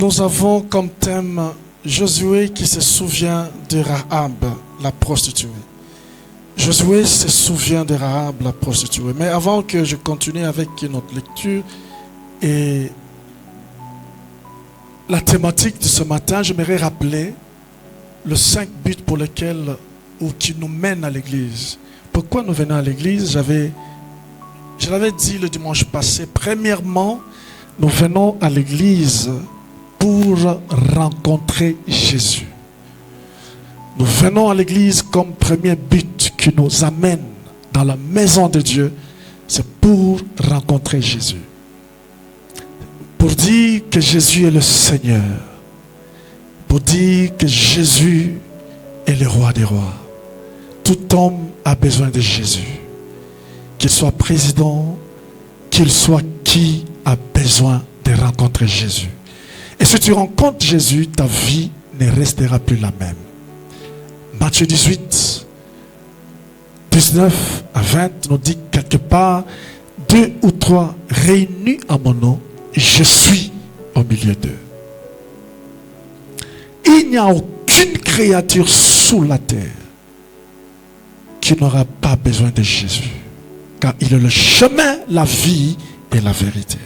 Nous avons comme thème Josué qui se souvient de Rahab, la prostituée. Josué se souvient de Rahab, la prostituée. Mais avant que je continue avec notre lecture et la thématique de ce matin, j'aimerais rappeler les 5 buts pour lesquels ou qui nous mènent à l'église. Pourquoi nous venons à l'église? Je l'avais dit le dimanche passé. Premièrement, nous venons à l'église pour rencontrer Jésus. Nous venons à l'église comme premier but qui nous amène dans la maison de Dieu, c'est pour rencontrer Jésus. Pour dire que Jésus est le Seigneur. Pour dire que Jésus est le roi des rois. Tout homme a besoin de Jésus. Qu'il soit président, qu'il soit qui a besoin de rencontrer Jésus. Et si tu rencontres Jésus, ta vie ne restera plus la même. Matthieu 18, 19 à 20 nous dit quelque part, 2 ou 3 réunis à mon nom, je suis au milieu d'eux. Il n'y a aucune créature sous la terre qui n'aura pas besoin de Jésus. Car il est le chemin, la vie et la vérité.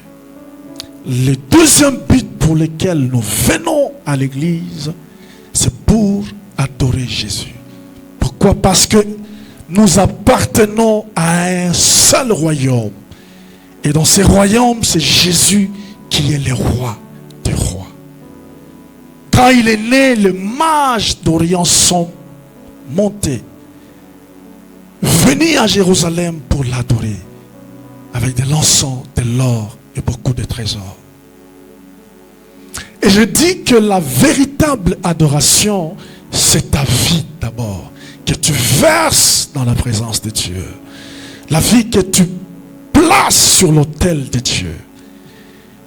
Le deuxième but pour lequel nous venons à l'église, c'est pour adorer Jésus. Pourquoi? Parce que nous appartenons à un seul royaume. Et dans ce royaume, c'est Jésus qui est le roi des rois. Quand il est né, les mages d'Orient sont montés, venus à Jérusalem pour l'adorer, avec de l'encens, de l'or et beaucoup de trésors. Et je dis que la véritable adoration, c'est ta vie d'abord, que tu verses dans la présence de Dieu. La vie que tu places sur l'autel de Dieu.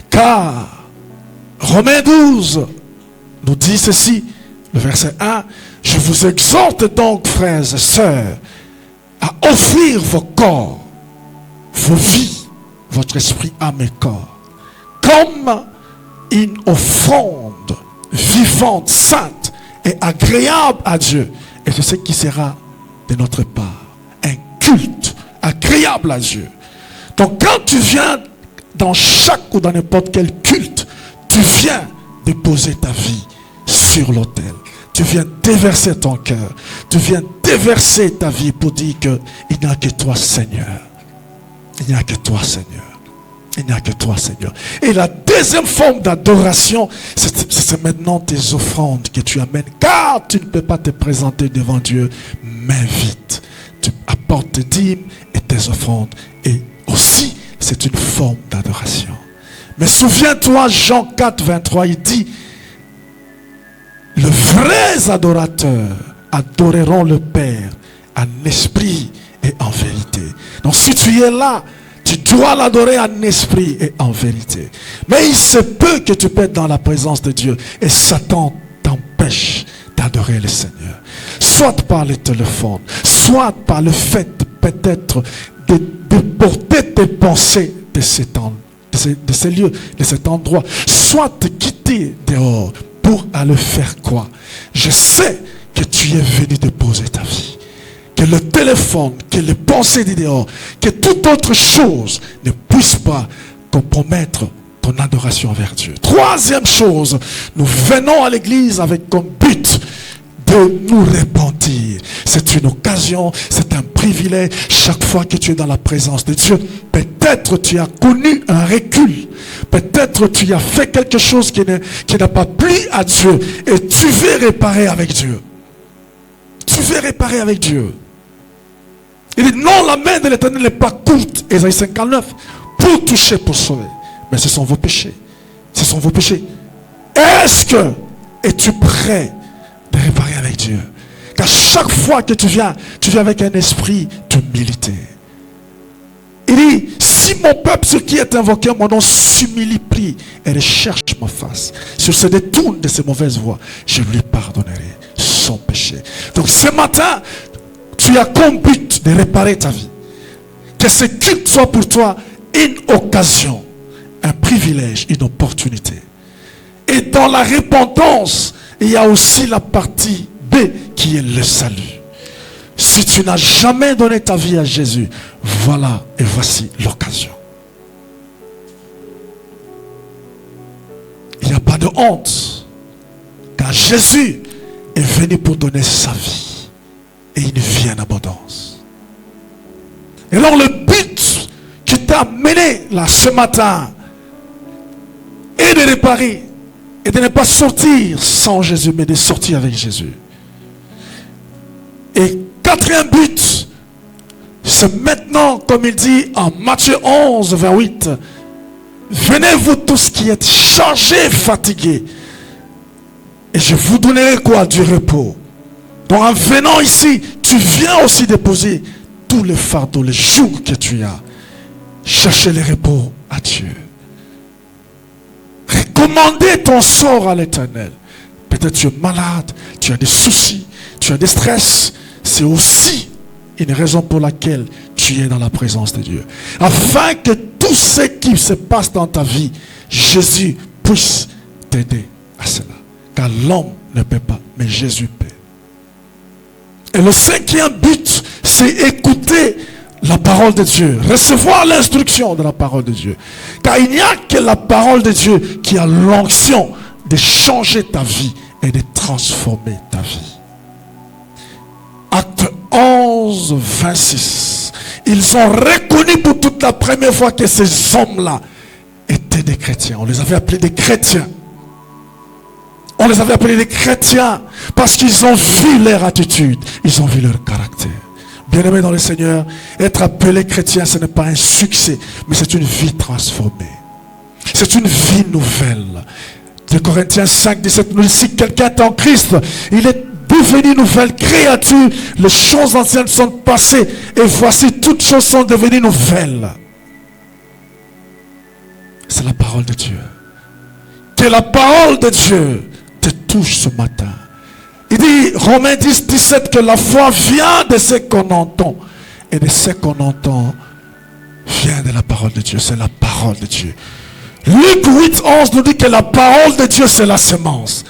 Car Romains 12 nous dit ceci, le verset 1, « Je vous exhorte donc, frères et sœurs, à offrir vos corps, vos vies, votre esprit, âme et corps, comme une offrande vivante, sainte et agréable à Dieu. » Et c'est ce qui sera de notre part. Un culte agréable à Dieu. Donc quand tu viens dans chaque ou dans n'importe quel culte, tu viens déposer ta vie sur l'autel. Tu viens déverser ton cœur. Tu viens déverser ta vie pour dire qu'il n'y a que toi, Seigneur. Il n'y a que toi, Seigneur. Il n'y a que toi, Seigneur. Et la deuxième forme d'adoration, c'est maintenant tes offrandes que tu amènes. Car tu ne peux pas te présenter devant Dieu main vide. Tu apportes tes dîmes et tes offrandes. Et aussi, c'est une forme d'adoration. Mais souviens-toi, Jean 4, 23, il dit, les vrais adorateurs adoreront le Père en esprit et en vérité. Donc si tu es là, tu dois l'adorer en esprit et en vérité. Mais il se peut que tu peux être dans la présence de Dieu et Satan t'empêche d'adorer le Seigneur. Soit par le téléphone, soit par le fait peut-être de porter tes pensées de ces lieux, de cet endroit. Soit te quitter dehors pour aller faire quoi? Je sais que tu es venu déposer ta vie. Que le téléphone, que les pensées du dehors, que toute autre chose ne puisse pas compromettre ton adoration envers Dieu. Troisième chose, nous venons à l'église avec comme but de nous repentir. C'est une occasion, c'est un privilège. Chaque fois que tu es dans la présence de Dieu, peut-être tu as connu un recul. Peut-être tu as fait quelque chose qui n'a pas plu à Dieu. Et tu veux réparer avec Dieu. Tu veux réparer avec Dieu. Il dit non, la main de l'Éternel n'est pas courte, Ésaïe 59, pour toucher, pour sauver. Mais ce sont vos péchés. Ce sont vos péchés. Est-ce que es-tu prêt de réparer avec Dieu? Car chaque fois que tu viens avec un esprit d'humilité. Il dit, si mon peuple, ce qui est invoqué mon nom, s'humilie, prie et recherche ma face, sur se détourne de ses mauvaises voies, je lui pardonnerai son péché. Donc ce matin, tu as comme but de réparer ta vie. Que ce culte soit pour toi une occasion, un privilège, une opportunité. Et dans la repentance, il y a aussi la partie B qui est le salut. Si tu n'as jamais donné ta vie à Jésus, voilà et voici l'occasion. Il n'y a pas de honte, car Jésus est venu pour donner sa vie et une vie en abondance. Et alors le but qui t'a mené là ce matin est de réparer et de ne pas sortir sans Jésus, mais de sortir avec Jésus. Et quatrième but, c'est maintenant, comme il dit en Matthieu 11, 28, venez vous tous qui êtes chargés, fatigués, et je vous donnerai quoi? Du repos. Donc en venant ici, tu viens aussi déposer tous les fardeaux, les jougs que tu as. Chercher le repos à Dieu. Recommander ton sort à l'Éternel. Peut-être tu es malade, tu as des soucis, tu as des stress. C'est aussi une raison pour laquelle tu es dans la présence de Dieu. Afin que tout ce qui se passe dans ta vie, Jésus puisse t'aider à cela. Car l'homme ne peut pas, mais Jésus peut. Et le cinquième but, c'est écouter la parole de Dieu. Recevoir l'instruction de la parole de Dieu. Car il n'y a que la parole de Dieu qui a l'onction de changer ta vie et de transformer ta vie. Acte 11, 26. Ils ont reconnu pour toute la première fois que ces hommes-là étaient des chrétiens. On les avait appelés des chrétiens. On les avait appelés des chrétiens parce qu'ils ont vu leur attitude, ils ont vu leur caractère. Bien-aimés dans le Seigneur, être appelé chrétien, ce n'est pas un succès, mais c'est une vie transformée. C'est une vie nouvelle. 2 Corinthiens 5, 17 nous dit, si quelqu'un est en Christ, il est devenu nouvelle créature, les choses anciennes sont passées, et voici toutes choses sont devenues nouvelles. C'est la parole de Dieu. Que la parole de Dieu te touche ce matin. Il dit, Romains 10, 17, que la foi vient de ce qu'on entend. Et de ce qu'on entend vient de la parole de Dieu. C'est la parole de Dieu. Luc 8, 11 nous dit que la parole de Dieu, c'est la semence.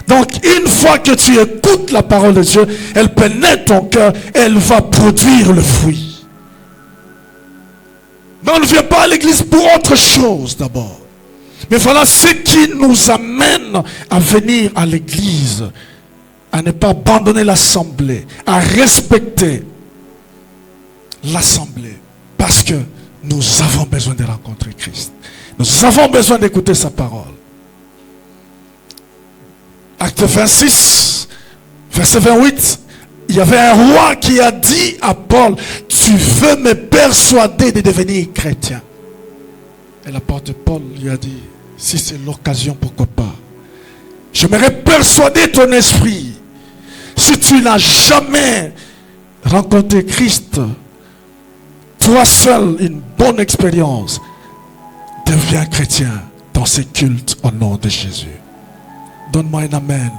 Donc, une fois que tu écoutes la parole de Dieu, elle pénètre ton cœur, elle va produire le fruit. Mais on ne vient pas à l'église pour autre chose d'abord. Mais voilà ce qui nous amène à venir à l'église, à ne pas abandonner l'assemblée, à respecter l'assemblée, parce que nous avons besoin de rencontrer Christ. Nous avons besoin d'écouter sa parole. Acte 26, verset 28, il y avait un roi qui a dit à Paul, tu veux me persuader de devenir chrétien. Et l'apôtre Paul lui a dit, si c'est l'occasion, pourquoi pas. J'aimerais persuader ton esprit. Si tu n'as jamais rencontré Christ, toi seul, une bonne expérience, deviens chrétien dans ces cultes au nom de Jésus. Donne-moi un amen.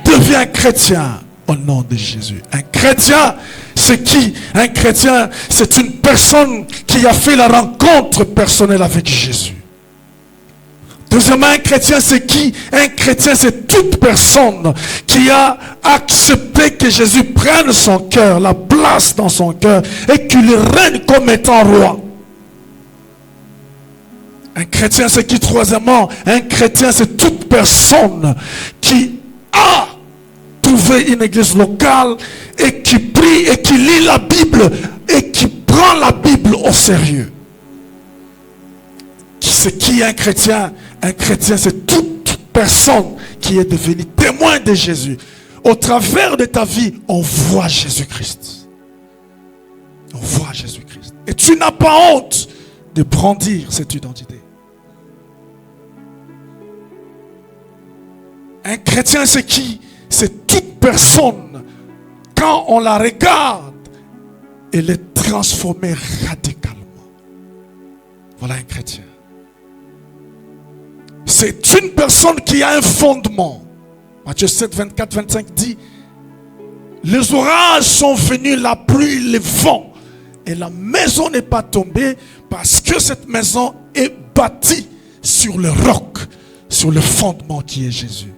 Deviens chrétien au nom de Jésus. Un chrétien, c'est qui? Un chrétien, c'est une personne qui a fait la rencontre personnelle avec Jésus. Deuxièmement, un chrétien, c'est qui? Un chrétien, c'est toute personne qui a accepté que Jésus prenne son cœur, la place dans son cœur, et qu'il règne comme étant roi. Un chrétien, c'est qui? Troisièmement, un chrétien, c'est toute personne qui a trouvé une église locale et qui prie et qui lit la Bible et qui prend la Bible au sérieux. C'est qui un chrétien? Un chrétien, c'est toute personne qui est devenue témoin de Jésus. Au travers de ta vie, on voit Jésus-Christ. On voit Jésus-Christ. Et tu n'as pas honte de brandir cette identité. Un chrétien, c'est qui? C'est toute personne, quand on la regarde, elle est transformée radicalement. Voilà un chrétien. C'est une personne qui a un fondement. Matthieu 7, 24, 25 dit, les orages sont venus, la pluie, le vent, et la maison n'est pas tombée parce que cette maison est bâtie sur le roc. sur le fondement qui est Jésus.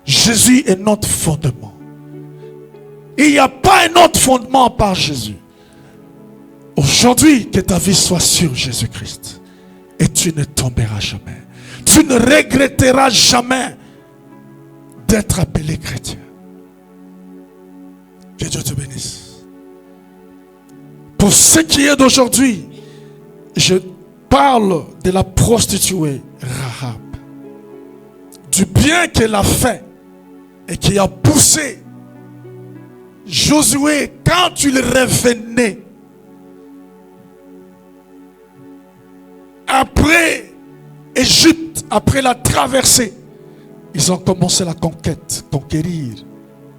Jésus est notre fondement. Il n'y a pas un autre fondement à part Jésus. Aujourd'hui, que ta vie soit sur Jésus-Christ. Et tu ne tomberas jamais. Tu ne regretteras jamais d'être appelé chrétien. Que Dieu te bénisse. Pour ce qui est d'aujourd'hui, je parle de la prostituée Rahab. Du bien qu'elle a fait et qui a poussé Josué quand il revenait après Égypte, après la traversée, ils ont commencé la conquête, conquérir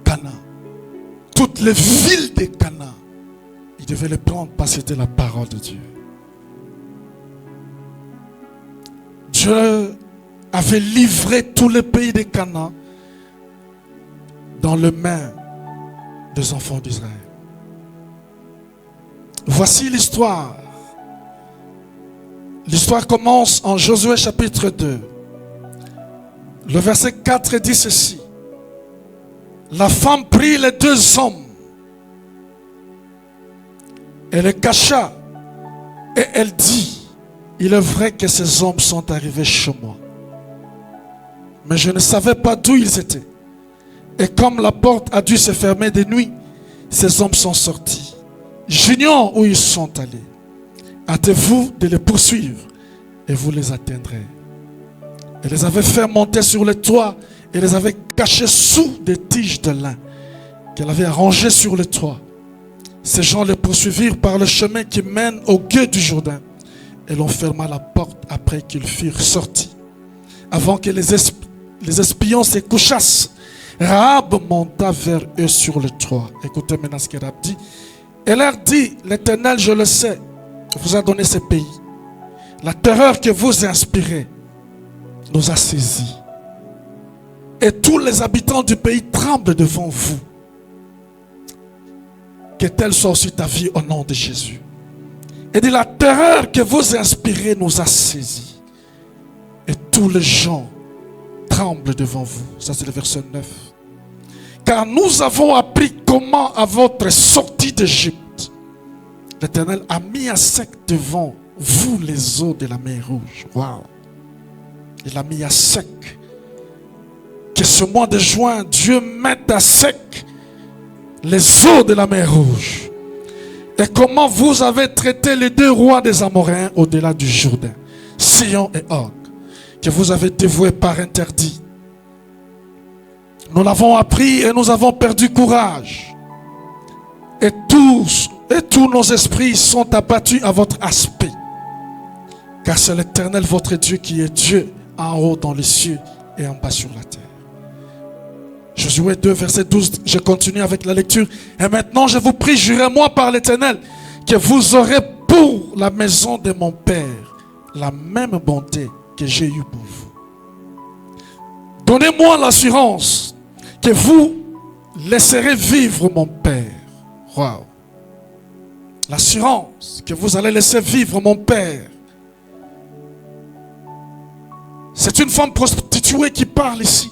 Canaan. Toutes les villes de Canaan, ils devaient les prendre parce que c'était la parole de Dieu. Dieu avait livré tous les pays de Canaan dans les mains des enfants d'Israël. Voici l'histoire. L'histoire commence en Josué chapitre 2. Le verset 4 dit ceci. La femme prit les deux hommes et les cacha et elle dit, il est vrai que ces hommes sont arrivés chez moi, mais je ne savais pas d'où ils étaient. Et comme la porte a dû se fermer de nuit, ces hommes sont sortis. J'ignore où ils sont allés. Hâtez-vous de les poursuivre et vous les atteindrez. Elle les avait fait monter sur le toit et les avait cachés sous des tiges de lin qu'elle avait arrangées sur le toit. Ces gens les poursuivirent par le chemin qui mène au gué du Jourdain et l'on ferma la porte après qu'ils furent sortis. Avant que les espions se couchassent, Rahab monta vers eux sur le toit. Écoutez maintenant ce que Rahab dit. Elle leur dit, l'Éternel, je le sais, vous a donné ce pays. La terreur que vous inspirez nous a saisis. Et tous les habitants du pays tremblent devant vous. Que telle soit aussi ta vie au nom de Jésus. Et dit, la terreur que vous inspirez nous a saisis. Et tous les gens tremblent devant vous. Ça c'est le verset 9. Car nous avons appris comment à votre sortie d'Égypte, l'Éternel a mis à sec devant vous les eaux de la mer Rouge. Waouh! Il a mis à sec. Que ce mois de juin, Dieu mette à sec les eaux de la mer Rouge. Et comment vous avez traité les deux rois des Amoréens au-delà du Jourdain, Sihon et Og, que vous avez dévoués par interdit. Nous l'avons appris et nous avons perdu courage. Et tous nos esprits sont abattus à votre aspect. Car c'est l'Éternel votre Dieu qui est Dieu en haut dans les cieux et en bas sur la terre. Josué 2, verset 12, je continue avec la lecture. Et maintenant je vous prie, jurez-moi par l'Éternel, que vous aurez pour la maison de mon Père la même bonté que j'ai eue pour vous. Donnez-moi l'assurance que vous laisserez vivre mon Père. Wow. L'assurance que vous allez laisser vivre mon Père. C'est une femme prostituée qui parle ici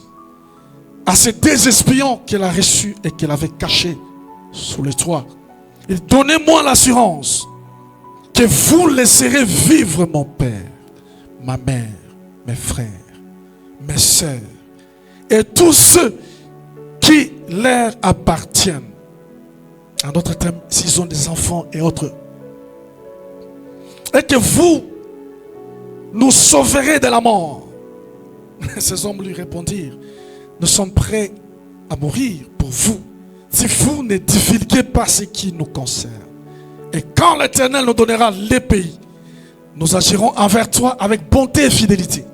à ces deux espions qu'elle a reçus et qu'elle avait cachés sous le toit. Et donnez-moi l'assurance que vous laisserez vivre mon Père, ma mère, mes frères, mes sœurs et tous ceux qui leur appartiennent. En d'autres termes, s'ils ont des enfants et autres. Et que vous nous sauverez de la mort. Ces hommes lui répondirent, nous sommes prêts à mourir pour vous, si vous ne divulguez pas ce qui nous concerne. Et quand l'Éternel nous donnera les pays, nous agirons envers toi avec bonté et fidélité.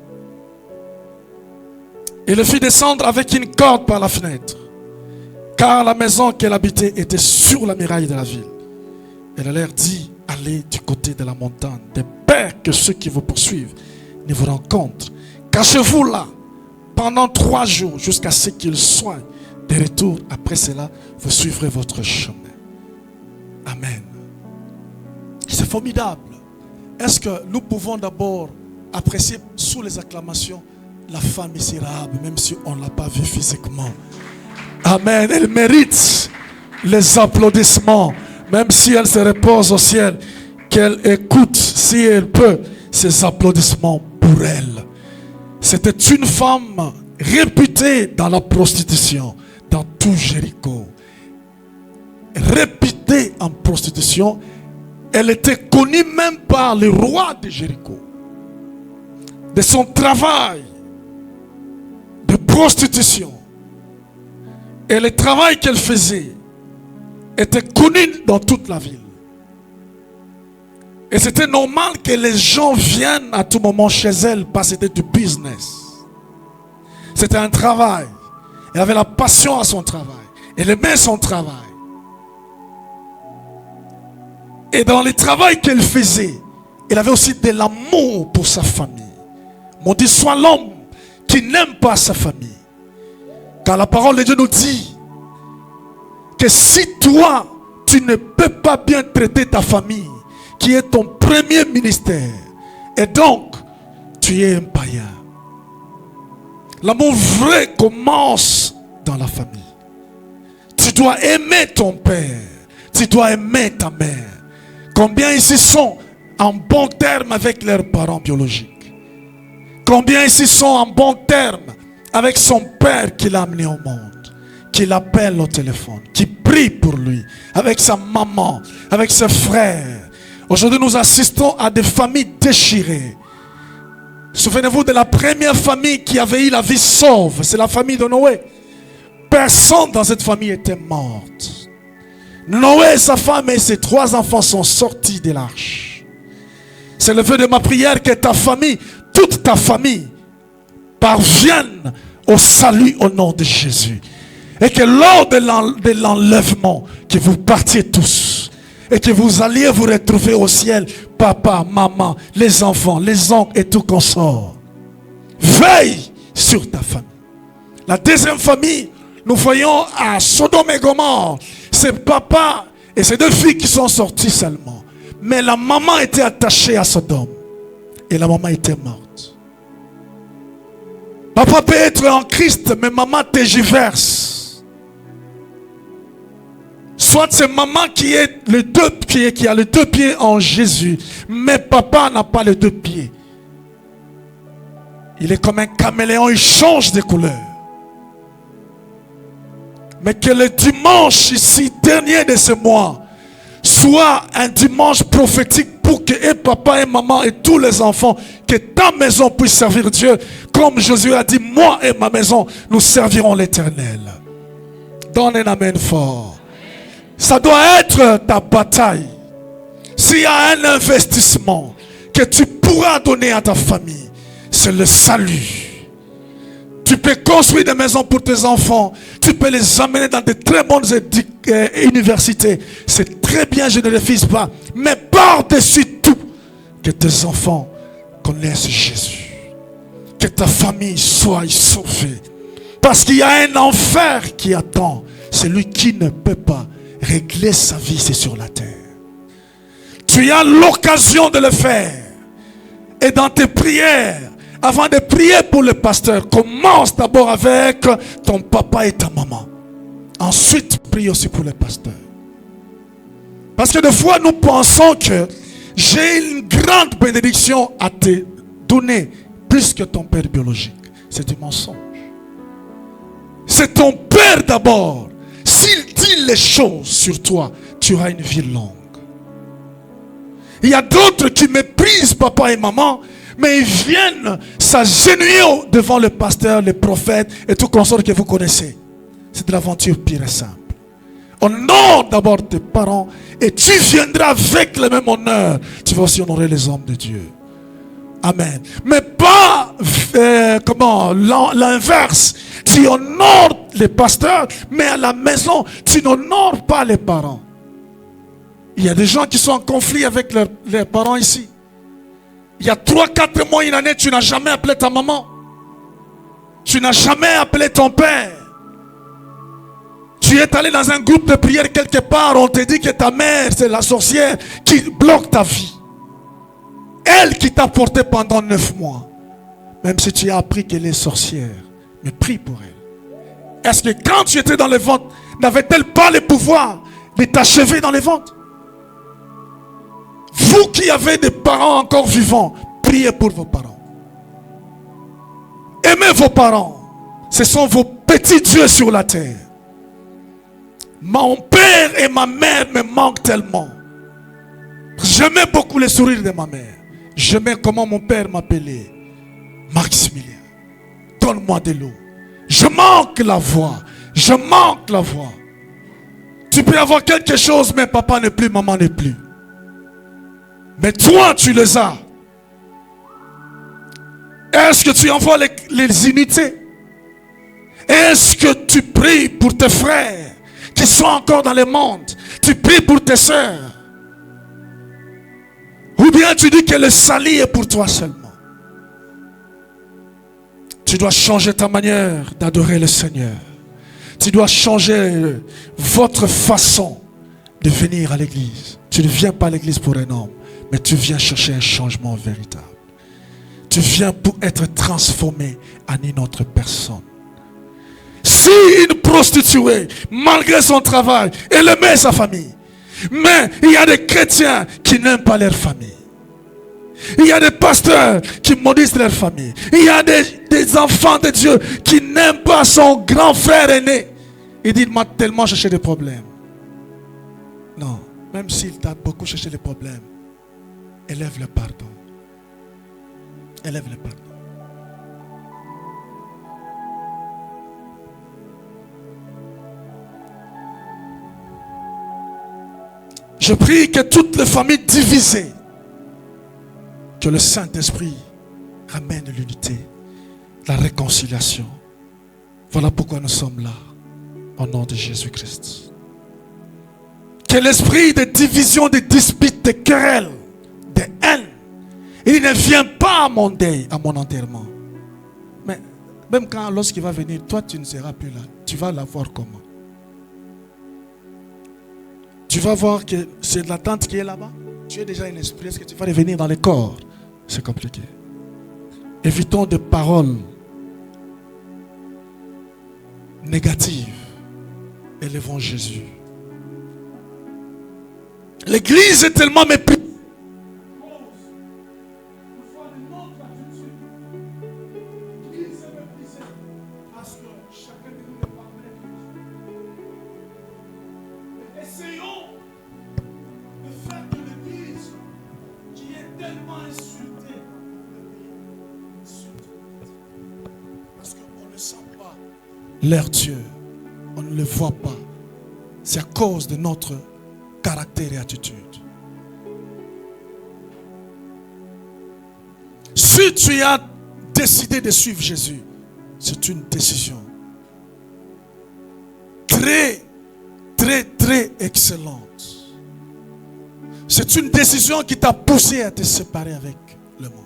Et le fit descendre avec une corde par la fenêtre, car la maison qu'elle habitait était sur la muraille de la ville. Elle leur dit, allez du côté de la montagne, de peur que ceux qui vous poursuivent ne vous rencontrent. Cachez-vous là pendant 3 jours jusqu'à ce qu'ils soient de retour. Après cela, vous suivrez votre chemin. Amen. C'est formidable. Est-ce que nous pouvons d'abord apprécier sous les acclamations la femme ici, Rahab, même si on ne l'a pas vue physiquement. Amen. Elle mérite les applaudissements, même si elle se repose au ciel, qu'elle écoute, si elle peut, ces applaudissements pour elle. C'était une femme réputée dans la prostitution, dans tout Jéricho. Réputée en prostitution, elle était connue même par le roi de Jéricho. De son travail de prostitution. Et le travail qu'elle faisait était connu dans toute la ville. Et c'était normal que les gens viennent à tout moment chez elle parce que c'était du business. C'était un travail. Elle avait la passion à son travail. Elle aimait son travail. Et dans le travail qu'elle faisait, elle avait aussi de l'amour pour sa famille. Maudit soit l'homme qui n'aime pas sa famille. Car la parole de Dieu nous dit que si toi, tu ne peux pas bien traiter ta famille, qui est ton premier ministère, et donc, tu es un païen. L'amour vrai commence dans la famille. Tu dois aimer ton père. Tu dois aimer ta mère. Combien ici sont en bon terme avec leurs parents biologiques? Combien ici sont en bon terme avec son père qui l'a amené au monde, qui l'appelle au téléphone, qui prie pour lui, avec sa maman, avec ses frères? Aujourd'hui, nous assistons à des familles déchirées. Souvenez-vous de la première famille qui avait eu la vie sauve. C'est la famille de Noé. Personne dans cette famille était morte. Noé, sa femme et ses 3 enfants sont sortis de l'arche. C'est le vœu de ma prière que ta famille, toute ta famille, parvienne au salut au nom de Jésus. Et que lors de l'enlèvement, que vous partiez tous. Et que vous alliez vous retrouver au ciel, papa, maman, les enfants, les oncles et tout consort. Veille sur ta famille. La deuxième famille, nous voyons à Sodome et Gomorrhe, c'est papa et ses 2 filles qui sont sorties seulement. Mais la maman était attachée à Sodome. Et la maman était morte. Papa peut être en Christ, mais maman tergiverse. Soit c'est maman qui a les 2 pieds, qui a les 2 pieds en Jésus, mais papa n'a pas les 2 pieds. Il est comme un caméléon, il change de couleur. Mais que le dimanche ici, dernier de ce mois, soit un dimanche prophétique pour que et papa et maman et tous les enfants, que ta maison puisse servir Dieu. Comme Jésus a dit, moi et ma maison, nous servirons l'Éternel. Donne un amen fort. Ça doit être ta bataille. S'il y a un investissement que tu pourras donner à ta famille, c'est le salut. Tu peux construire des maisons pour tes enfants. Tu peux les amener dans de très bonnes universités. C'est très bien, je ne refuse pas. Mais par-dessus tout, que tes enfants connaissent Jésus. Que ta famille soit sauvée. Parce qu'il y a un enfer qui attend celui qui ne peut pas régler sa vie, c'est sur la terre. Tu as l'occasion de le faire. Et dans tes prières, avant de prier pour le pasteur, commence d'abord avec ton papa et ta maman. Ensuite, prie aussi pour le pasteur. Parce que des fois, nous pensons que j'ai une grande bénédiction à te donner, plus que ton père biologique. C'est du mensonge. C'est ton père d'abord. S'il dit les choses sur toi, tu auras une vie longue. Il y a d'autres qui méprisent papa et maman, mais ils viennent s'agenouiller devant le pasteur, le prophète et tout consort que vous connaissez. C'est de l'aventure pure et simple. Honore d'abord tes parents et tu viendras avec le même honneur. Tu vas aussi honorer les hommes de Dieu. Amen. Mais pas l'inverse. Tu honores les pasteurs, mais à la maison, tu n'honores pas les parents. Il y a des gens qui sont en conflit avec leurs parents ici. Il y a 3-4 mois, une année, tu n'as jamais appelé ta maman. Tu n'as jamais appelé ton père. Tu es allé dans un groupe de prière quelque part, on te dit que ta mère, c'est la sorcière qui bloque ta vie. Elle qui t'a porté pendant 9 mois. Même si tu as appris qu'elle est sorcière, mais prie pour elle. Est-ce que quand tu étais dans le ventre, n'avait-elle pas le pouvoir de t'achever dans le ventre? Vous qui avez des parents encore vivants, priez pour vos parents. Aimez vos parents. Ce sont vos petits dieux sur la terre. Mon père et ma mère me manquent tellement. J'aimais beaucoup les sourires de ma mère. J'aimais comment mon père m'appelait. Maximilien, donne-moi de l'eau. Je manque la voix. Je manque la voix. Tu peux avoir quelque chose, mais papa n'est plus, maman n'est plus. Mais toi, tu les as. Est-ce que tu envoies les unités? Est-ce que tu pries pour tes frères qui sont encore dans le monde? Tu pries pour tes soeurs? Ou bien tu dis que le salut est pour toi seulement? Tu dois changer ta manière d'adorer le Seigneur. Tu dois changer votre façon de venir à l'église. Tu ne viens pas à l'église pour un homme, mais tu viens chercher un changement véritable. Tu viens pour être transformé en une autre personne. Si une prostituée, malgré son travail, elle aimait sa famille, mais il y a des chrétiens qui n'aiment pas leur famille. Il y a des pasteurs qui maudissent leur famille. Il y a des enfants de Dieu qui n'aiment pas son grand frère aîné. Il dit, il m'a tellement cherché des problèmes. Non, même s'il t'a beaucoup cherché des problèmes, élève le pardon. Élève le pardon. Je prie que toutes les familles divisées, que le Saint-Esprit ramène l'unité, la réconciliation. Voilà pourquoi nous sommes là, au nom de Jésus-Christ. Que l'esprit de division, de disputes, de querelles, de haine, il ne vient pas à mon deuil, à mon enterrement. Mais même quand, lorsqu'il va venir, toi tu ne seras plus là. Tu vas la voir comment? Tu vas voir que c'est la tante qui est là-bas. Tu es déjà un esprit. Est-ce que tu vas revenir dans le corps? C'est compliqué. Évitons des paroles négatives. Élevons Jésus. L'église est tellement méprisée. Parce que chacun de nous n'est pas maître. Essayons de faire de l'église qui est tellement insultée. Parce qu'on ne sent pas leur Dieu. On ne le voit pas. C'est à cause de notre caractère et attitude. Si tu as décidé de suivre Jésus, c'est une décision très, très, très excellente. C'est une décision qui t'a poussé à te séparer avec le monde.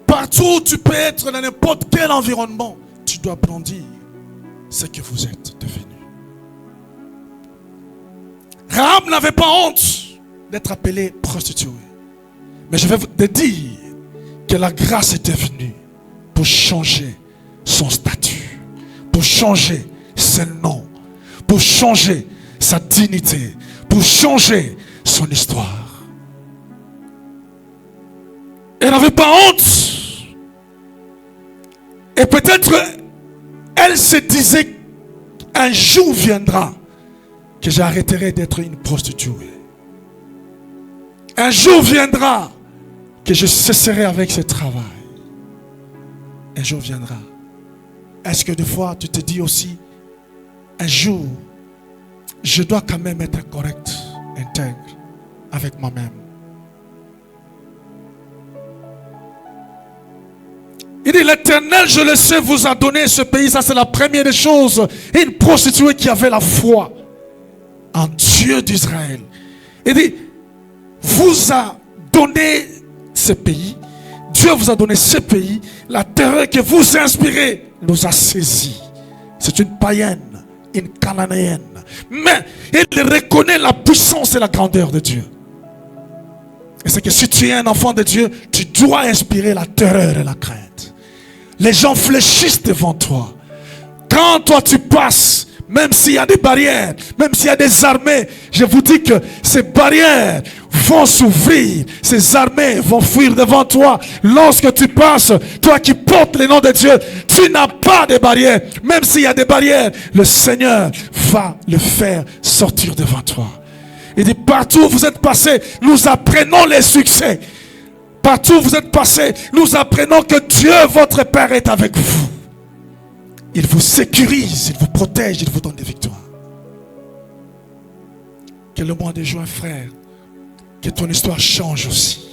Partout où tu peux être, dans n'importe quel environnement, tu dois brandir ce que vous êtes devenus. Rahab n'avait pas honte d'être appelée prostituée. Mais je vais te dire que la grâce était venue pour changer son statut, pour changer son nom, pour changer sa dignité, pour changer son histoire. Elle n'avait pas honte. Et peut-être elle se disait, un jour viendra que j'arrêterai d'être une prostituée. Un jour viendra que je cesserai avec ce travail. Un jour viendra. Est-ce que des fois tu te dis aussi, un jour, je dois quand même être correct, intègre avec moi-même. Il dit, l'Éternel, je le sais, vous a donné ce pays. Ça, c'est la première des choses. Une prostituée qui avait la foi en Dieu d'Israël. Il dit, vous a donné ce pays. Dieu vous a donné ce pays. La terreur que vous inspirez nous a saisis. C'est une païenne, une cananéenne. Mais il reconnaît la puissance et la grandeur de Dieu. Et c'est que si tu es un enfant de Dieu, tu dois inspirer la terreur et la crainte. Les gens fléchissent devant toi. Quand toi tu passes, même s'il y a des barrières, même s'il y a des armées, je vous dis que ces barrières vont s'ouvrir, ces armées vont fuir devant toi. Lorsque tu passes, toi qui portes le nom de Dieu, tu n'as pas de barrières. Même s'il y a des barrières, le Seigneur va le faire sortir devant toi. Il dit, partout où vous êtes passés, nous apprenons les succès. Partout où vous êtes passés, nous apprenons que Dieu, votre Père, est avec vous. Il vous sécurise, il vous protège, il vous donne des victoires. Que le mois de juin, frère, que ton histoire change aussi.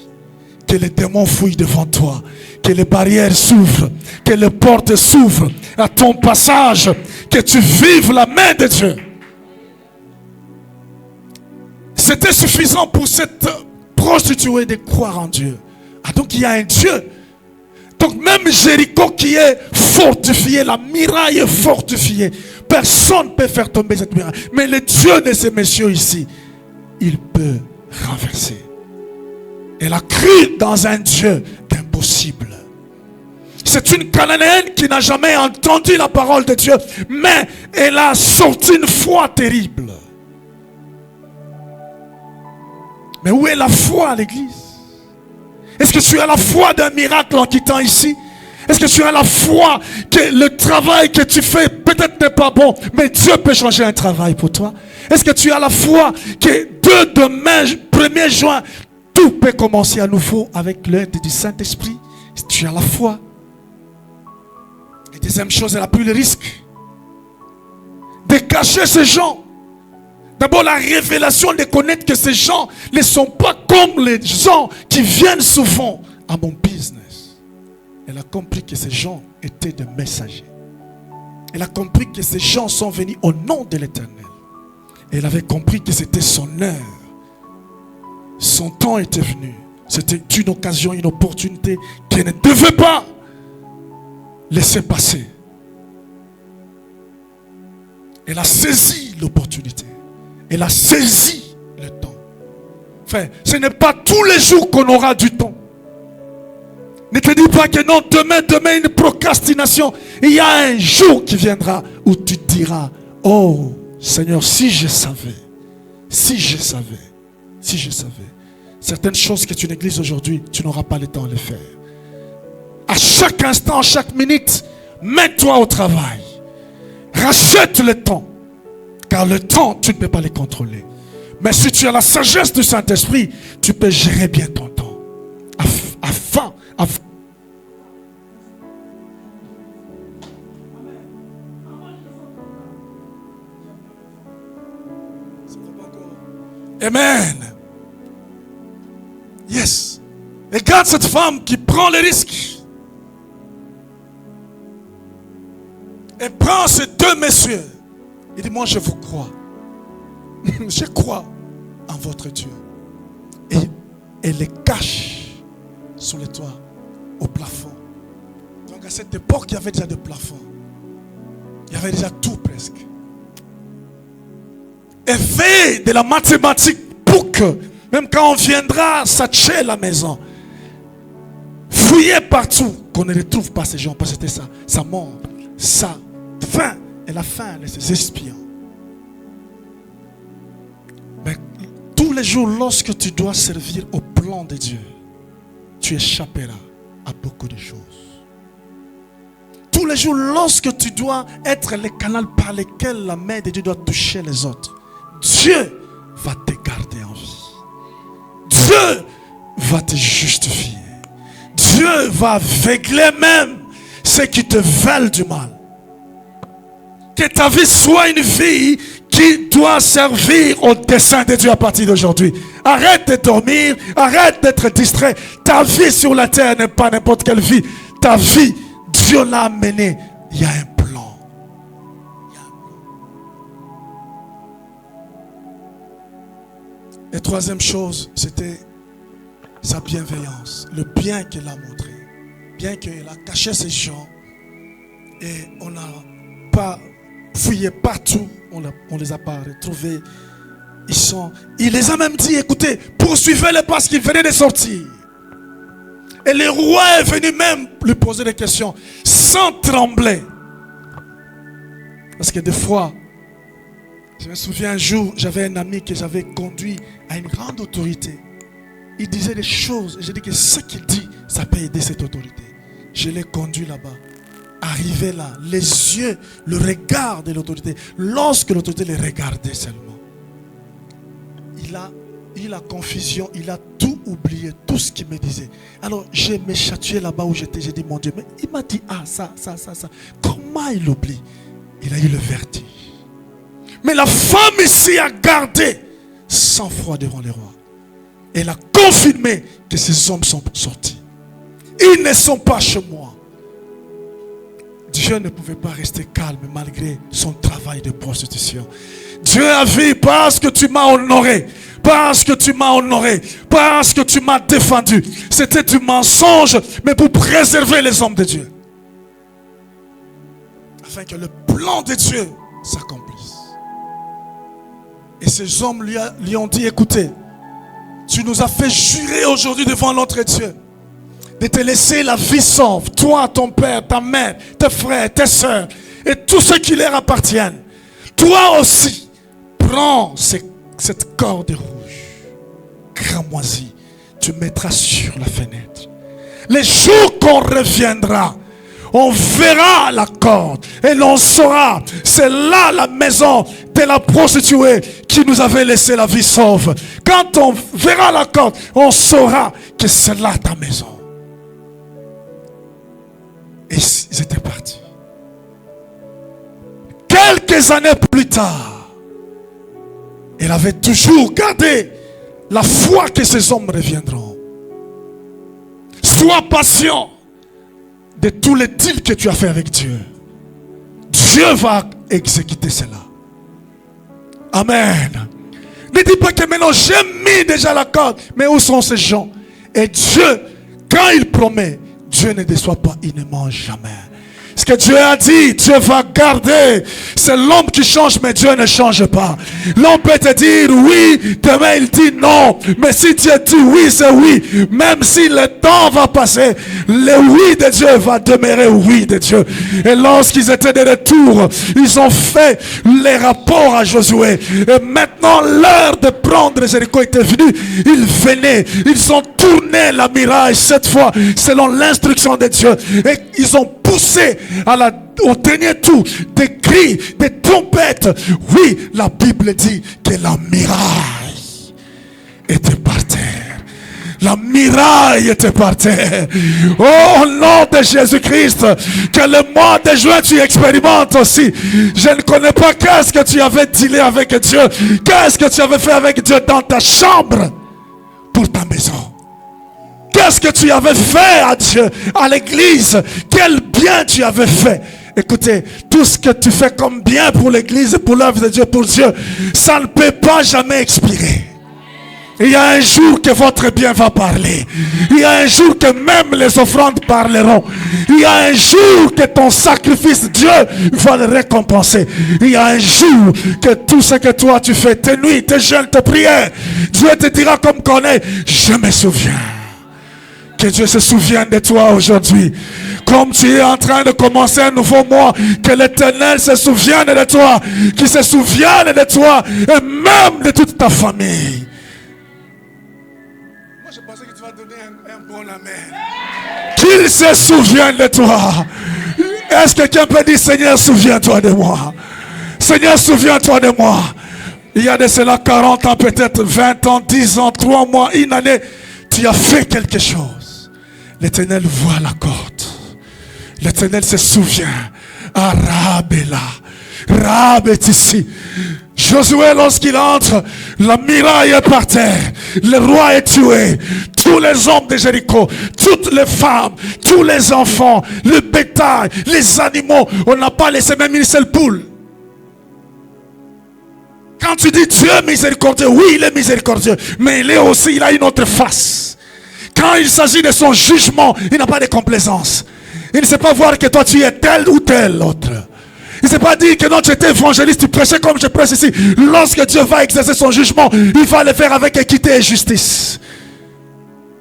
Que les démons fouillent devant toi. Que les barrières s'ouvrent. Que les portes s'ouvrent à ton passage. Que tu vives la main de Dieu. C'était suffisant pour cette prostituée de croire en Dieu. Ah, donc il y a un Dieu. Donc même Jéricho qui est fortifié, la muraille est fortifiée. Personne ne peut faire tomber cette muraille. Mais le Dieu de ces messieurs ici, il peut renverser. Elle a cru dans un Dieu d'impossible. C'est une Cananéenne qui n'a jamais entendu la parole de Dieu, mais elle a sorti une foi terrible. Mais où est la foi à l'église? Est-ce que tu as la foi d'un miracle en quittant ici? Est-ce que tu as la foi que le travail que tu fais peut-être n'est pas bon, mais Dieu peut changer un travail pour toi? Est-ce que tu as la foi que demain, 1er juin, tout peut commencer à nouveau avec l'aide du Saint-Esprit? Tu as la foi. Et deuxième chose, elle a pris le risque de cacher ces gens. D'abord, la révélation de connaître que ces gens ne sont pas comme les gens qui viennent souvent à mon business. Elle a compris que ces gens étaient des messagers. Elle a compris que ces gens sont venus au nom de l'Éternel. Elle avait compris que c'était son heure. Son temps était venu. C'était une occasion, une opportunité qu'elle ne devait pas laisser passer. Elle a saisi l'opportunité. Elle a saisi le temps. Enfin, ce n'est pas tous les jours qu'on aura du temps. Ne te dis pas que non, demain une procrastination. Il y a un jour qui viendra où tu te diras, oh Seigneur, si je savais, si je savais, si je savais. Certaines choses que tu négliges aujourd'hui, tu n'auras pas le temps de les faire. À chaque instant, à chaque minute, mets-toi au travail. Rachète le temps. Car le temps, tu ne peux pas le contrôler. Mais si tu as la sagesse du Saint-Esprit, tu peux gérer bien ton temps. Afin. Amen. Yes. Regarde cette femme qui prend le risque. Elle prend ces deux messieurs. Il dit, moi je vous crois. Je crois en votre Dieu. Et elle les cache sous les toits, au plafond. Donc à cette époque, il y avait déjà des plafonds. Il y avait déjà tout presque. Elle fait de la mathématique pour que, même quand on viendra s'acheter la maison, fouiller partout, qu'on ne retrouve pas ces gens, parce que c'était ça, sa mort, sa faim. Et la faim de ses espions. Mais tous les jours, lorsque tu dois servir au plan de Dieu, tu échapperas à beaucoup de choses. Tous les jours, lorsque tu dois être le canal par lequel la main de Dieu doit toucher les autres, Dieu va te garder en vie. Dieu va te justifier. Dieu va aveugler même ceux qui te veulent du mal. Que ta vie soit une vie qui doit servir au dessein de Dieu à partir d'aujourd'hui. Arrête de dormir, arrête d'être distrait. Ta vie sur la terre n'est pas n'importe quelle vie. Ta vie, Dieu l'a amenée. Il y a un plan. Et troisième chose, c'était sa bienveillance. Le bien qu'elle a montré. Bien qu'elle a caché ses gens. Et on n'a pas fouillé partout. On ne les a pas retrouvés. Il les a même dit, écoutez, poursuivez-les parce qu'ils venaient de sortir. Et le roi est venu même lui poser des questions sans trembler. Parce que des fois, je me souviens un jour, j'avais un ami que j'avais conduit à une grande autorité. Il disait des choses, et j'ai dit que ce qu'il dit, ça peut aider cette autorité. Je l'ai conduit là-bas. Arrivé là, les yeux, le regard de l'autorité, lorsque l'autorité les regardait seulement, il a eu la confusion, il a tout oublié, tout ce qu'il me disait. Alors je me chatouillé là-bas où j'étais, j'ai dit mon Dieu, mais il m'a dit ça. Comment il oublie? Il a eu le vertige. Mais la femme ici a gardé sang-froid devant les rois. Elle a confirmé que ces hommes sont sortis. Ils ne sont pas chez moi. Dieu ne pouvait pas rester calme malgré son travail de prostitution. Dieu a vu parce que tu m'as honoré, parce que tu m'as honoré, parce que tu m'as défendu. C'était du mensonge, mais pour préserver les hommes de Dieu. Afin que le plan de Dieu s'accomplisse. Et ces hommes lui ont dit, écoutez, tu nous as fait jurer aujourd'hui devant notre Dieu de te laisser la vie sauve, toi, ton père, ta mère, tes frères, tes soeurs, et tous ceux qui leur appartiennent. Toi aussi, prends cette corde rouge, cramoisie, tu mettras sur la fenêtre. Les jours qu'on reviendra, on verra la corde et l'on saura, c'est là la maison de la prostituée qui nous avait laissé la vie sauve. Quand on verra la corde, on saura que c'est là ta maison. Et ils étaient partis. Quelques années plus tard, il avait toujours gardé la foi que ces hommes reviendront. Sois patient de tous les deals que tu as fait avec Dieu. Dieu va exécuter cela. Amen. Ne dis pas que maintenant j'ai mis déjà la corde. Mais où sont ces gens? Et Dieu, quand il promet, Dieu ne déçoit pas, il ne mange jamais. Ce que Dieu a dit, Dieu va garder. C'est l'homme qui change, mais Dieu ne change pas. L'homme peut te dire oui, demain il dit non. Mais si Dieu dit oui, c'est oui. Même si le temps va passer, le oui de Dieu va demeurer oui de Dieu. Et lorsqu'ils étaient de retour, ils ont fait les rapports à Josué. Et maintenant, l'heure de prendre Jéricho était venue. Ils venaient, ils ont tourné la muraille cette fois, selon l'instruction de Dieu. Et ils ont poussé au dernier tour des cris, des trompettes. Oui, la Bible dit que la muraille était par terre. La muraille était par terre. Oh, au nom de Jésus-Christ, que le mois de juin tu expérimentes aussi. Je ne connais pas qu'est-ce que tu avais dealé avec Dieu. Qu'est-ce que tu avais fait avec Dieu dans ta chambre pour ta maison. Qu'est-ce que tu avais fait à Dieu, à l'église? Quel bien tu avais fait? Écoutez, tout ce que tu fais comme bien pour l'église, pour l'œuvre de Dieu, pour Dieu, ça ne peut pas jamais expirer. Il y a un jour que votre bien va parler. Il y a un jour que même les offrandes parleront. Il y a un jour que ton sacrifice, Dieu va le récompenser. Il y a un jour que tout ce que toi tu fais, tes nuits, tes jeûnes, tes prières, Dieu te dira comme qu'on est, je me souviens. Que Dieu se souvienne de toi aujourd'hui. Comme tu es en train de commencer un nouveau mois, que l'Éternel se souvienne de toi, qu'il se souvienne de toi et même de toute ta famille. Moi je pensais que tu vas donner un bon amen. Qu'il se souvienne de toi. Est-ce que quelqu'un peut dire Seigneur, souviens-toi de moi. Seigneur, souviens-toi de moi. Il y a de cela 40 ans, peut-être 20 ans, 10 ans, 3 mois, une année. Tu as fait quelque chose. L'Éternel voit la corde. L'Éternel se souvient. Ah, Rahab est là. Rahab est ici. Josué, lorsqu'il entre, la muraille est par terre. Le roi est tué. Tous les hommes de Jéricho, toutes les femmes, tous les enfants, le bétail, les animaux. On n'a pas laissé même une seule poule. Quand tu dis Dieu est miséricordieux, oui, il est miséricordieux. Mais il a une autre face. Quand il s'agit de son jugement, il n'a pas de complaisance. Il ne sait pas voir que toi tu es tel ou tel autre. Il ne c'est pas dire que non, tu étais évangéliste, tu prêchais comme je prêche ici. Lorsque Dieu va exercer son jugement, il va le faire avec équité et justice.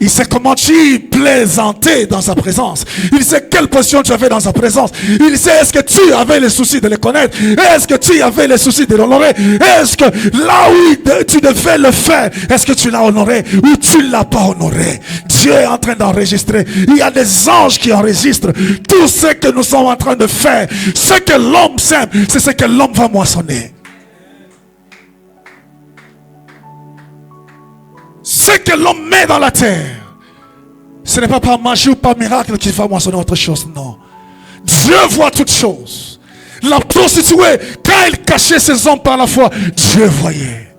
Il sait comment tu plaisantais dans sa présence. Il sait quelle position tu avais dans sa présence. Il sait est-ce que tu avais le souci de le connaître. Est-ce que tu avais le souci de l'honorer. Est-ce que là où tu devais le faire, est-ce que tu l'as honoré ou tu ne l'as pas honoré. Dieu est en train d'enregistrer. Il y a des anges qui enregistrent tout ce que nous sommes en train de faire. Ce que l'homme sème, c'est ce que l'homme va moissonner. Ce que l'homme met dans la terre, ce n'est pas par magie ou par miracle qu'il va moissonner autre chose, non. Dieu voit toutes choses. La prostituée, quand elle cachait ses hommes par la foi, Dieu voyait.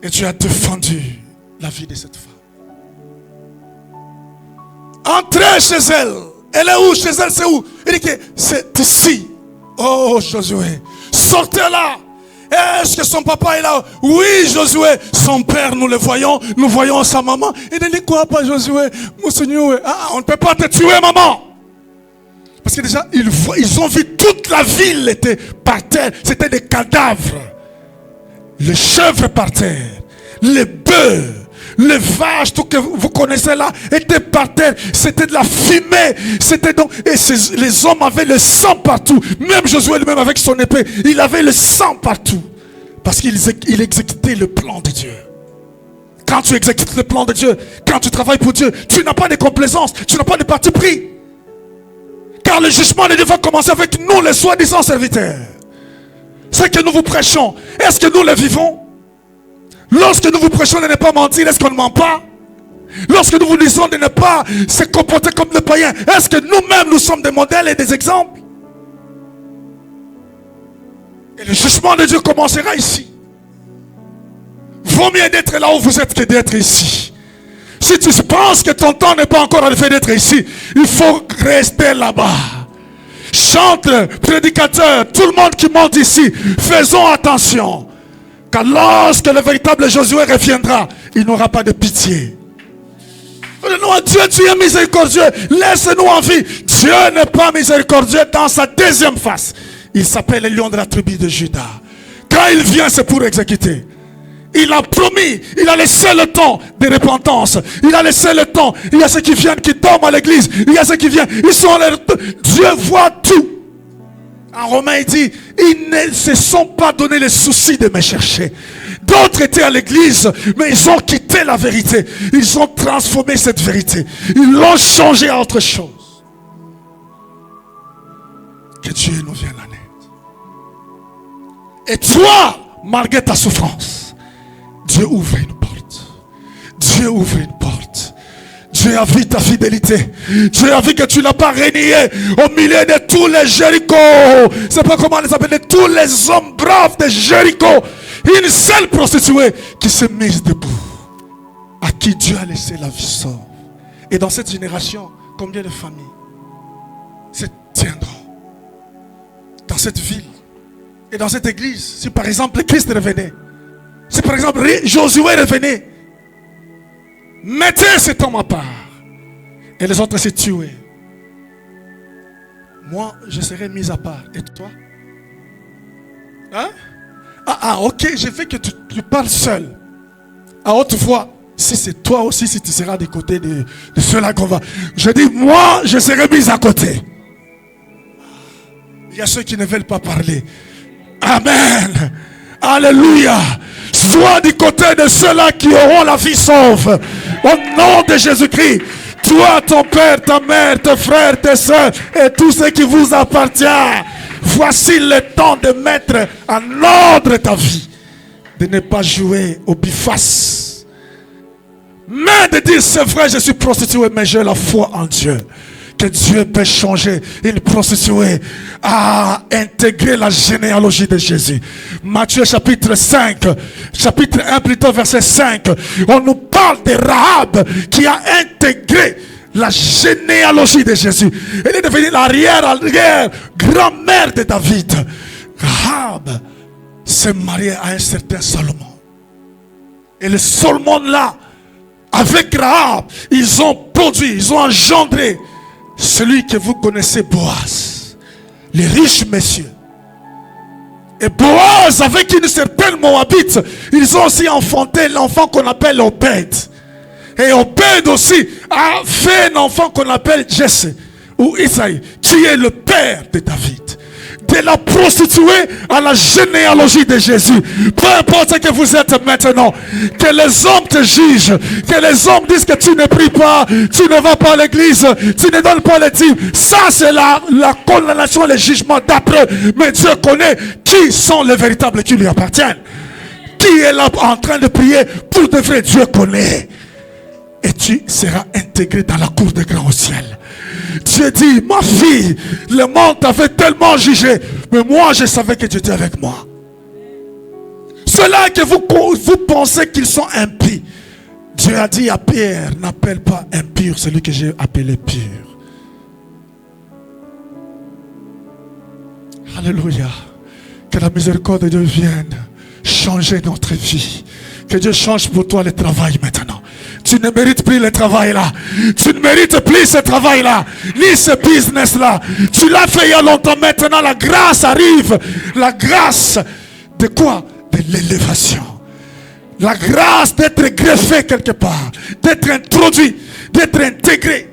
Et Dieu a défendu la vie de cette femme. Entrez chez elle. Elle est où? Chez elle, c'est où? Il dit que c'est ici. Oh Josué, sortez là. Est-ce que son papa est là? Oui, Josué. Son père, nous le voyons. Nous voyons sa maman. Il dit quoi, pas Josué? Mon Seigneur, on ne peut pas te tuer, maman. Parce que déjà, ils ont vu toute la ville était par terre. C'était des cadavres. Les chèvres par terre. Les bœufs. Les vaches, tout que vous connaissez là, étaient par terre. C'était de la fumée. C'était donc, et les hommes avaient le sang partout. Même Josué lui-même avec son épée, il avait le sang partout. Parce qu'il exécutait le plan de Dieu. Quand tu exécutes le plan de Dieu, quand tu travailles pour Dieu, tu n'as pas de complaisance, tu n'as pas de parti pris. Car le jugement de Dieu va commencer avec nous, les soi-disant serviteurs. Ce que nous vous prêchons, est-ce que nous le vivons? Lorsque nous vous prêchons de ne pas mentir, est-ce qu'on ne ment pas? Lorsque nous vous disons de ne pas se comporter comme les païens, est-ce que nous-mêmes nous sommes des modèles et des exemples? Et le jugement de Dieu commencera ici. Vaut mieux d'être là où vous êtes que d'être ici. Si tu penses que ton temps n'est pas encore arrivé d'être ici, il faut rester là-bas. Chante, prédicateur, tout le monde qui monte ici, faisons attention. Car lorsque le véritable Josué reviendra, il n'aura pas de pitié. Non, Dieu, tu es miséricordieux. Laisse-nous en vie. Dieu n'est pas miséricordieux dans sa deuxième face. Il s'appelle le lion de la tribu de Juda. Quand il vient, c'est pour exécuter. Il a promis, il a laissé le temps de repentance. Il a laissé le temps. Il y a ceux qui viennent, qui dorment à l'église. Il y a ceux qui viennent, ils sont là. Dieu voit tout. En Romain, il dit, ils ne se sont pas donné le souci de me chercher. D'autres étaient à l'église, mais ils ont quitté la vérité. Ils ont transformé cette vérité. Ils l'ont changé à autre chose. Que Dieu nous vienne en aide. Et toi, malgré ta souffrance, Dieu ouvre une porte. Dieu ouvre une porte. Dieu a vu ta fidélité. Dieu a vu que tu n'as pas régné au milieu de tous les Jéricho. C'est pas comment les appeler, de tous les hommes braves de Jéricho. Une seule prostituée qui s'est mise debout, à qui Dieu a laissé la vie sauve. Et dans cette génération, combien de familles se tiendront dans cette ville et dans cette église? Si par exemple Christ revenait, si par exemple Josué revenait, mettez cet homme à part et les autres se tuaient. Moi, je serai mis à part. Et toi? Hein? Ok, je veux que tu parles seul. À haute voix. Si c'est toi aussi, si tu seras des côtés de ceux-là qu'on va. Je dis, moi, je serai mis à côté. Il y a ceux qui ne veulent pas parler. Amen. Alléluia. Sois du côté de ceux-là qui auront la vie sauve. Au nom de Jésus-Christ. Toi, ton père, ta mère, tes frères, tes soeurs et tout ce qui vous appartient. Voici le temps de mettre en ordre ta vie. De ne pas jouer au biface. Mais de dire, c'est vrai, je suis prostituée, mais j'ai la foi en Dieu. Que Dieu peut changer une prostituée à intégrer la généalogie de Jésus. Matthieu chapitre 5, chapitre 1 plutôt verset 5. On nous parle de Rahab qui a intégré la généalogie de Jésus. Elle est devenue l'arrière-grand-mère de David. Rahab s'est mariée à un certain Salomon. Et le Salomon là, avec Rahab, ils ont produit, ils ont engendré celui que vous connaissez, Boaz. les riches messieurs. Et Boaz, avec une certaine Moabite, ils ont aussi enfanté l'enfant qu'on appelle Obed. Et Obed aussi a fait un enfant qu'on appelle Jesse, ou Isaïe, qui est le père de David. De la prostituée à la généalogie de Jésus. Peu importe ce que vous êtes maintenant, que les hommes te jugent, que les hommes disent que tu ne pries pas, tu ne vas pas à l'église, tu ne donnes pas les dîmes. Ça c'est la condamnation, le jugement d'après. Mais Dieu connaît qui sont les véritables qui lui appartiennent. Qui est là en train de prier pour de vrai, Dieu connaît. Et tu seras intégré dans la cour des grands au ciel. Dieu dit, ma fille, le monde t'avait tellement jugé, mais moi je savais que tu étais avec moi. Ceux-là que vous pensez qu'ils sont impies, Dieu a dit à Pierre, n'appelle pas impur celui que j'ai appelé pur. Alléluia. Que la miséricorde de Dieu vienne changer notre vie. Que Dieu change pour toi le travail maintenant. Tu ne mérites plus le travail là. Tu ne mérites plus ce travail là. Ni ce business là. Tu l'as fait il y a longtemps. Maintenant la grâce arrive. La grâce de quoi? De l'élévation. La grâce d'être greffé quelque part. D'être introduit. D'être intégré.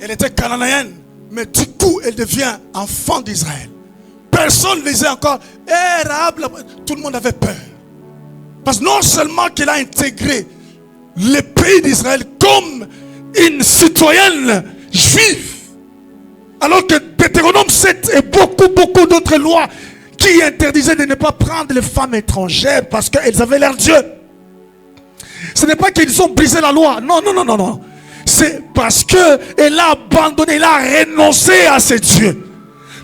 Elle était cananéenne. Mais du coup elle devient enfant d'Israël. Personne ne disait encore Rahab. Tout le monde avait peur. Parce que non seulement qu'elle a intégré le pays d'Israël comme une citoyenne juive, alors que Deutéronome 7 et beaucoup d'autres lois qui interdisaient de ne pas prendre les femmes étrangères parce qu'elles avaient leur Dieu. Ce n'est pas qu'ils ont brisé la loi, non. C'est parce qu'elle a abandonné, elle a renoncé à ses dieux.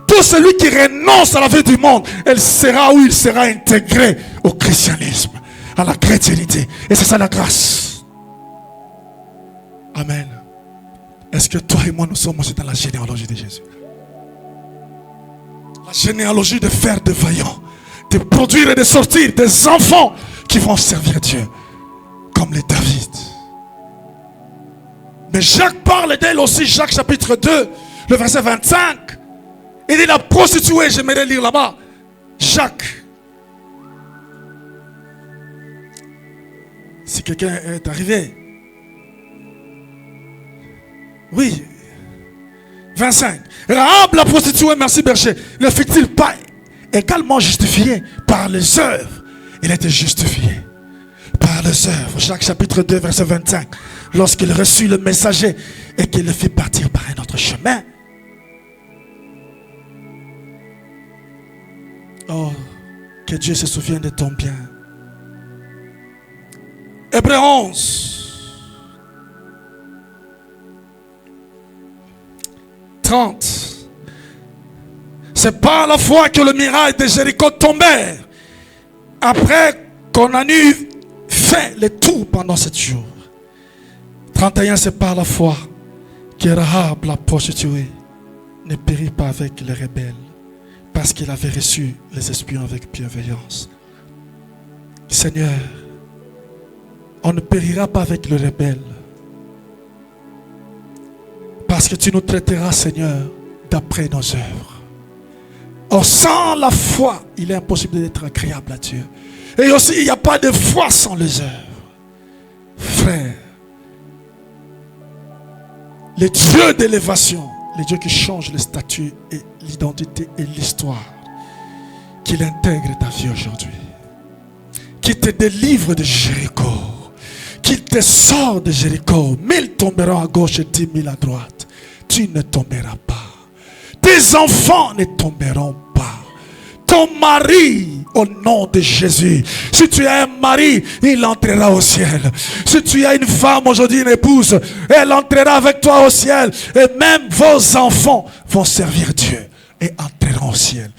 Tout celui qui renonce à la vie du monde, elle sera où il sera intégré au christianisme, à la chrétienté. Et c'est ça la grâce. Amen. Est-ce que toi et moi nous sommes aussi dans la généalogie de Jésus? La généalogie de faire des vaillants, de produire et de sortir des enfants qui vont servir Dieu, comme les David. Mais Jacques parle d'elle aussi, Jacques chapitre 2, le verset 25. Il dit la prostituée, j'aimerais lire là-bas. Jacques. Si quelqu'un est arrivé. Oui. 25. Rahab la prostituée, merci berger, ne fut-il pas également justifié par les œuvres? Il était justifié par les œuvres. Jacques chapitre 2 verset 25. Lorsqu'il reçut le messager et qu'il le fit partir par un autre chemin. Oh, que Dieu se souvienne de ton bien. Hébreux 11. 30. C'est par la foi que le miracle de Jéricho tombèrent. Après qu'on a eu fait le tour pendant 7 jours. 31. C'est par la foi que Rahab la prostituée ne périt pas avec les rebelles. Parce qu'il avait reçu les espions avec bienveillance. Seigneur, on ne périra pas avec le rebelle. Parce que tu nous traiteras, Seigneur, d'après nos œuvres. Or, sans la foi, il est impossible d'être agréable à Dieu. Et aussi, il n'y a pas de foi sans les œuvres. Frère, le Dieu d'élévation, le Dieu qui change le statut et l'identité et l'histoire, qu'il intègre ta vie aujourd'hui, qu'il te délivre de Jéricho, qu'il te sort de Jéricho. 1000 tomberont à gauche et 10 000 à droite, tu ne tomberas pas. Tes enfants ne tomberont pas. Ton mari, au nom de Jésus, si tu as un mari, il entrera au ciel. Si tu as une femme aujourd'hui, une épouse, elle entrera avec toi au ciel. Et même vos enfants vont servir Dieu et entreront au ciel.